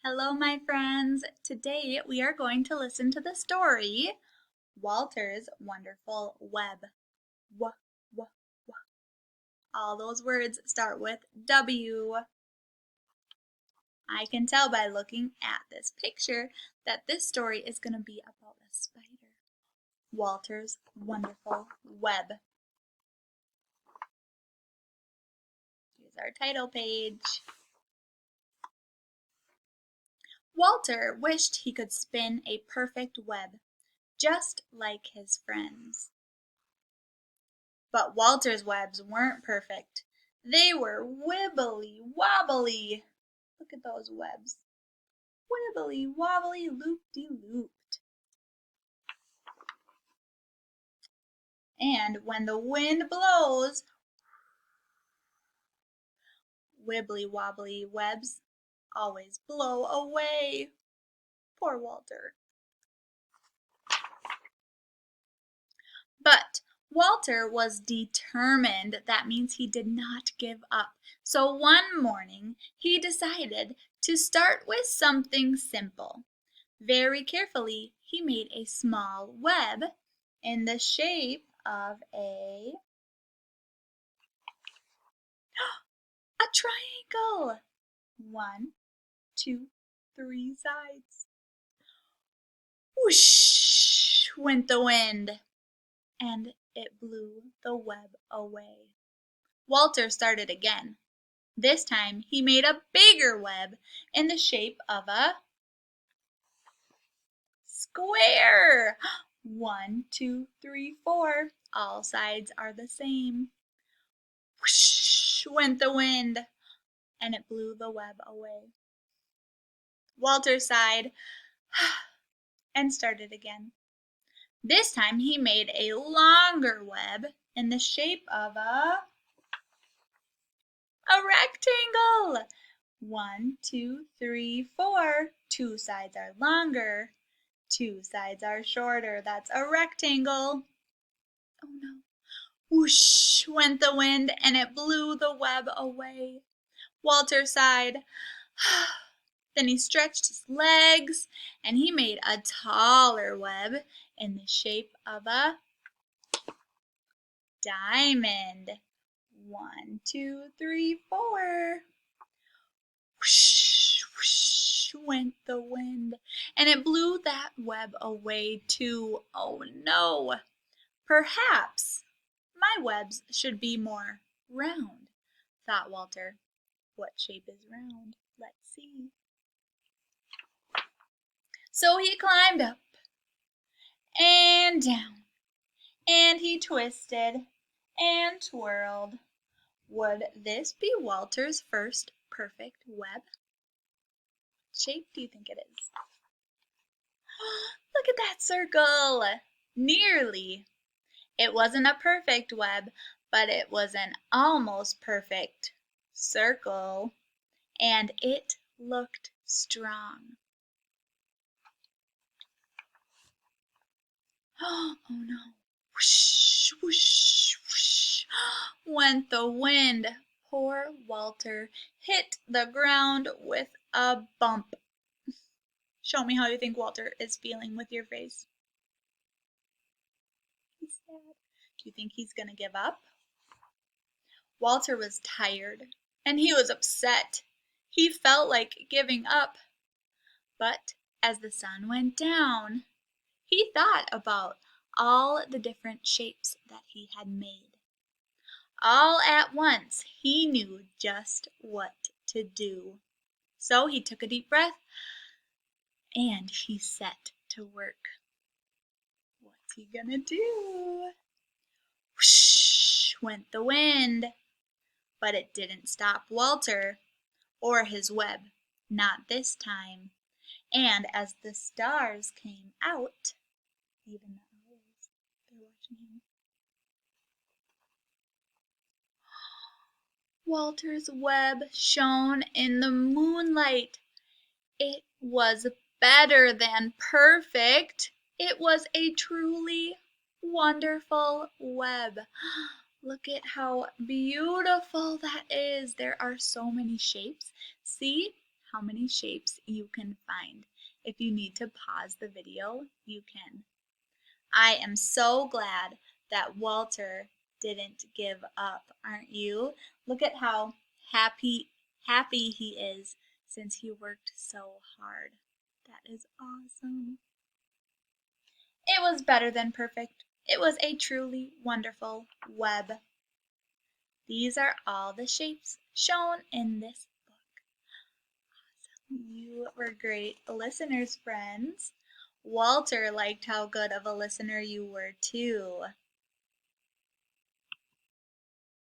Hello, my friends. Today we are going to listen to the story Walter's Wonderful Web. W, w, w. All those words start with W. I can tell by looking at this picture that this story is going to be about a spider. Walter's Wonderful Web. Here's our title page. Walter wished he could spin a perfect web, just like his friends. But Walter's webs weren't perfect. They were wibbly wobbly. Look at those webs. Wibbly wobbly, loop-de-looped. And when the wind blows, wibbly wobbly webs always blow away. Poor Walter. But Walter was determined. That means he did not give up. So one morning he decided to start with something simple. Very carefully he made a small web in the shape of a triangle. 1, 2, 3 sides. Whoosh went the wind, and it blew the web away. Walter started again. This time he made a bigger web in the shape of a square. 1, 2, 3, 4. All sides are the same. Whoosh went the wind, and it blew the web away. Walter sighed and started again. This time he made a longer web in the shape of a rectangle. 1, 2, 3, 4. 2 sides are longer. 2 sides are shorter. That's a rectangle. Oh no. Whoosh went the wind, and it blew the web away. Walter sighed. Then he stretched his legs, and he made a taller web in the shape of a diamond. 1, 2, 3, 4. Whoosh, whoosh went the wind, and it blew that web away too. Oh no! Perhaps my webs should be more round, thought Walter. What shape is round? Let's see. So he climbed up and down, and he twisted and twirled. Would this be Walter's first perfect web? What shape do you think it is? Look at that circle! Nearly. It wasn't a perfect web, but it was an almost perfect circle, and it looked strong. Oh no. Whoosh, whoosh, whoosh went the wind. Poor Walter hit the ground with a bump. Show me how you think Walter is feeling with your face. He's sad. Do you think he's going to give up? Walter was tired, and he was upset. He felt like giving up. But as the sun went down, he thought about all the different shapes that he had made. All at once he knew just what to do. So he took a deep breath and he set to work. What's he gonna do? Whoosh went the wind, but it didn't stop Walter or his web, not this time. And as the stars came out, even the owls, they're watching him. Walter's web shone in the moonlight. It was better than perfect. It was a truly wonderful web. Look at how beautiful that is. There are so many shapes. See how many shapes you can find. If you need to pause the video, you can. I am so glad that Walter didn't give up, aren't you? Look at how happy he is since he worked so hard. That is awesome. It was better than perfect. It was a truly wonderful web. These are all the shapes shown in this book. You were great listeners, friends. Walter liked how good of a listener you were, too.